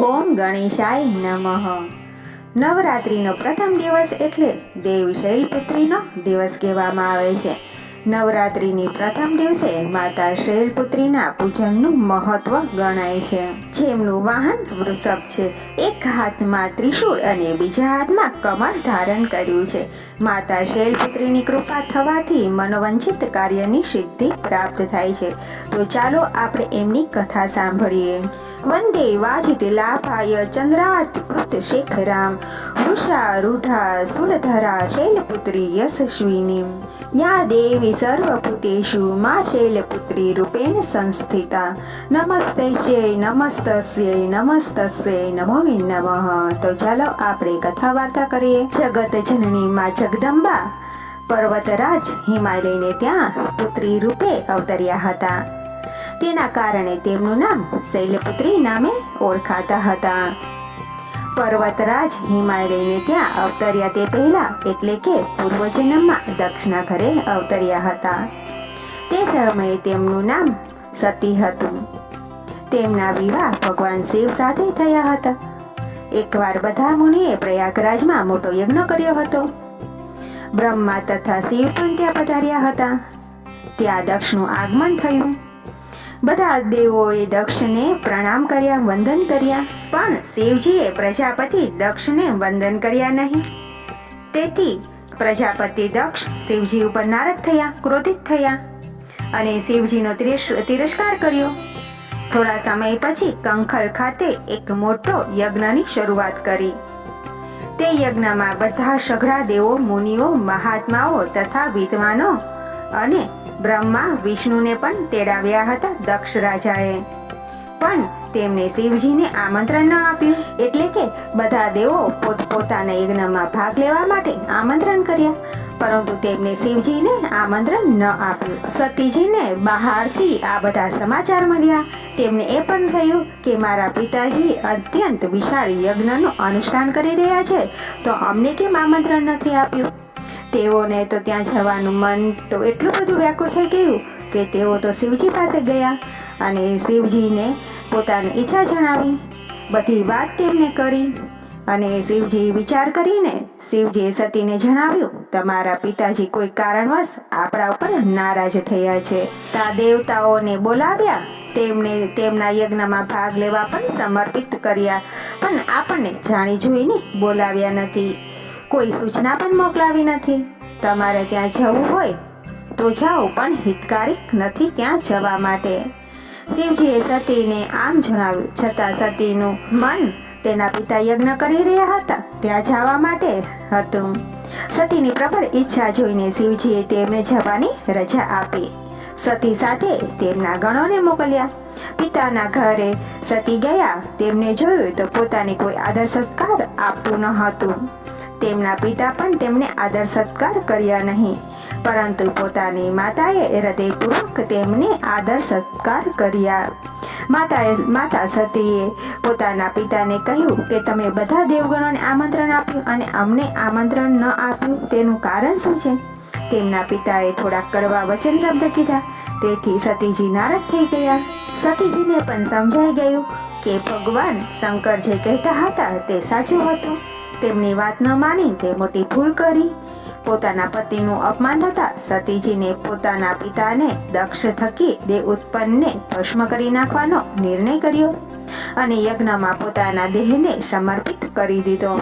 ઓમ ગણેશાય નમઃ. નવરાત્રિનો પ્રથમ દિવસ એટલે દેવી શૈલપુત્રીનો દિવસ કહેવામાં આવે છે. નવરાત્રિની પ્રથમ દિવસે માતા શૈલપુત્રીના પૂજનનું મહત્વ ગણાય છે. જેમનું વાહન વૃષભ છે. એક હાથમાં ત્રિશૂળ અને બીજા હાથમાં કમળ ધારણ કર્યું છે. માતા શૈલપુત્રીની કૃપા થવાથી મનોવંચિત કાર્યની સિદ્ધિ પ્રાપ્ત થાય છે. તો ચાલો આપણે એમની કથા સાંભળીએ. વંદે વાજિતલાભાય ચંદ્રાર્કૃત શેખરામ વૃષારૂઢા સુરધરા શૈલપુત્રી યશસ્વિની યા દેવી સર્વભૂતેષુ મા શૈલપુત્રી રૂપેણ સંસ્થિતા નમસ્તસ્યૈ નમસ્તસ્યૈ નમસ્તસ્યૈ નમો નમઃ. તો ચાલો આપણે કથા વાર્તા કરીએ. જગત જનની માં જગદંબા પર્વતરાજ હિમાલયને ત્યાં પુત્રી રૂપે અવતર્યા હતા. તેના કારણે તેમનું નામ શૈલપુત્રી નામે ઓળખાતા હતા. પર્વતરાજ હિમાલયને ત્યાં અવતર્યા તે પહેલા એટલે કે પૂર્વજન્મમાં દક્ષના ઘરે અવતર્યા હતા. તે સમયે તેમનું નામ સતી હતું. તેમના વિવાહ ભગવાન શિવ સાથે થયા હતા. એકવાર બધા મુનિએ પ્રયાગરાજમાં મોટો યજ્ઞ કર્યો હતો. બ્રહ્મા તથા શિવ પણ ત્યાં પધાર્યા હતા. ત્યાં દક્ષનું આગમન થયું. બધા દેવોએ દક્ષને પ્રણામ કર્યા, વંદન કર્યા, પણ શિવજીએ પ્રજાપતિ દક્ષને વંદન કર્યા નહીં. તેથી પ્રજાપતિ દક્ષ શિવજી ઉપર નારાજ થયા, ક્રોધિત થયા અને શિવજીનો તિરસ્કાર કર્યો. થોડા સમય પછી કંખલ ખાતે એક મોટો યજ્ઞની શરૂઆત કરી. તે યજ્ઞમાં બધા સઘળા દેવો, મુનિઓ, મહાત્માઓ તથા વિદ્વાનો અને બ્રહ્મા વિષ્ણુને પણ તેડાવ્યા હતા. દક્ષ રાજાએ પણ તેમને શિવજીને આમંત્રણ ન આપ્યું. એટલે કે બધા દેવો પોતપોતાના યજ્ઞમાં ભાગ લેવા માટે આમંત્રણ કર્યા, પરંતુ તેમને શિવજીને આમંત્રણ ન આપ્યું. સતીજીને બહારથી આ બધા સમાચાર મળ્યા. તેમને એ પણ થયું કે મારા પિતાજી અત્યંત વિશાળ યજ્ઞનું અનુષ્ઠાન કરી રહ્યા છે, તો અમને કેમ આમંત્રણ નથી આપ્યું. તેઓને તો ત્યાં જવાનું મન તો એટલું બધું વ્યાકુળ થઈ ગયું કે તેઓ તો શિવજી પાસે ગયા અને શિવજીને પોતાની ઈચ્છા જણાવી. બધી વાત તેમને કરી અને શિવજી વિચાર કરીને શિવજીએ સતીને જણાવ્યું, તમારા પિતાજી કોઈ કારણવશ આપણા ઉપર નારાજ થયા છે. તા દેવતાઓને બોલાવ્યા, તેમને તેમના યજ્ઞમાં ભાગ લેવા પણ સમર્પિત કર્યા, પણ આપણને જાણી જોઈને બોલાવ્યા નથી. કોઈ સૂચના પણ મોકલાવી નથી. તમારે ત્યાં જવું હોય તો જાઓ, પણ હિતકારક નથી ત્યાં જવા માટે. શિવજીએ સતીને આમ જણાવ્યું, છતાં સતીનું મન તેના પિતા યજ્ઞ કરી રહ્યા હતા ત્યાં જવા માટે હતું. સતીની પ્રબળ ઈચ્છા જોઈને શિવજીએ તેમને જવાની રજા આપી. સતી સાથે તેમના ગણોને મોકલ્યા. પિતાના ઘરે સતી ગયા. તેમને જોયું તો પોતાની કોઈ આદર સત્કાર આપતું ન હતું. તેમના પિતા પણ તેમને આદર સત્કાર કર્યા નહીં, પરંતુ પોતાની માતાએ હૃદયપૂર્વક તેમને આદર સત્કાર કર્યા. માતા સતીએ પોતાના પિતાને કહ્યું કે તમે બધા દેવગણોને આમંત્રણ આપ્યું અને અમને આમંત્રણ ન આપ્યું, તેનું કારણ શું છે? તેમના પિતાએ થોડા કડવા વચન શબ્દ કીધા. તેથી સતીજી નારાજ થઈ ગયા. સતીજીને પણ સમજાઈ ગયું કે ભગવાન શંકર જે કહેતા હતા તે સાચું હતું. તેમની વાત ન માની તે મોટી ભૂલ કરી. પોતાના પતિનું અપમાન થતા સતીજીને પોતાના પિતાને દક્ષ થકી દેવ ઉત્પન્નને ભસ્મ કરી નાખવાનો નિર્ણય કર્યો અને યજ્ઞમાં પોતાના દેહને સમર્પિત કરી દીધો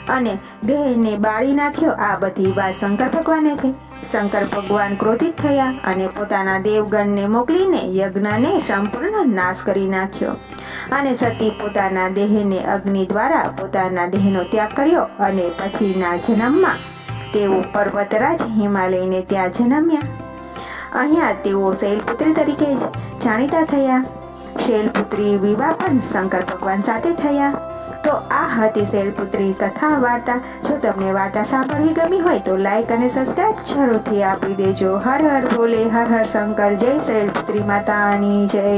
અને દેહને બાળી નાખ્યો. આ બધી વાત શંકર ભગવાને થઈ. શંકર ભગવાન ક્રોધિત થયા અને પોતાના દેવગણને મોકલીને યજ્ઞને સંપૂર્ણ નાશ કરી નાખ્યો. અને સતી પોતાના દેહને અગ્નિ દ્વારા પોતાના દેહનો ત્યાગ કર્યો અને પછીના જન્મમાં તેઓ પર્વતરાજ હિમાલયને ત્યાં જન્મ્યા. અહીંયા તેઓ શૈલપુત્રી તરીકે જાણીતા થયા. શૈલપુત્રી વિવાહ પણ શંકર ભગવાન સાથે થયા. તો આ હતી શૈલપુત્રી કથા વાર્તા. જો તમને વાર્તા સાંભળવી ગમી હોય તો લાઈક અને સબસ્ક્રાઇબ જરૂરથી આપી દેજો. હર હર બોલે, હર હર શંકર. જય શૈલપુત્રી માતાની જય.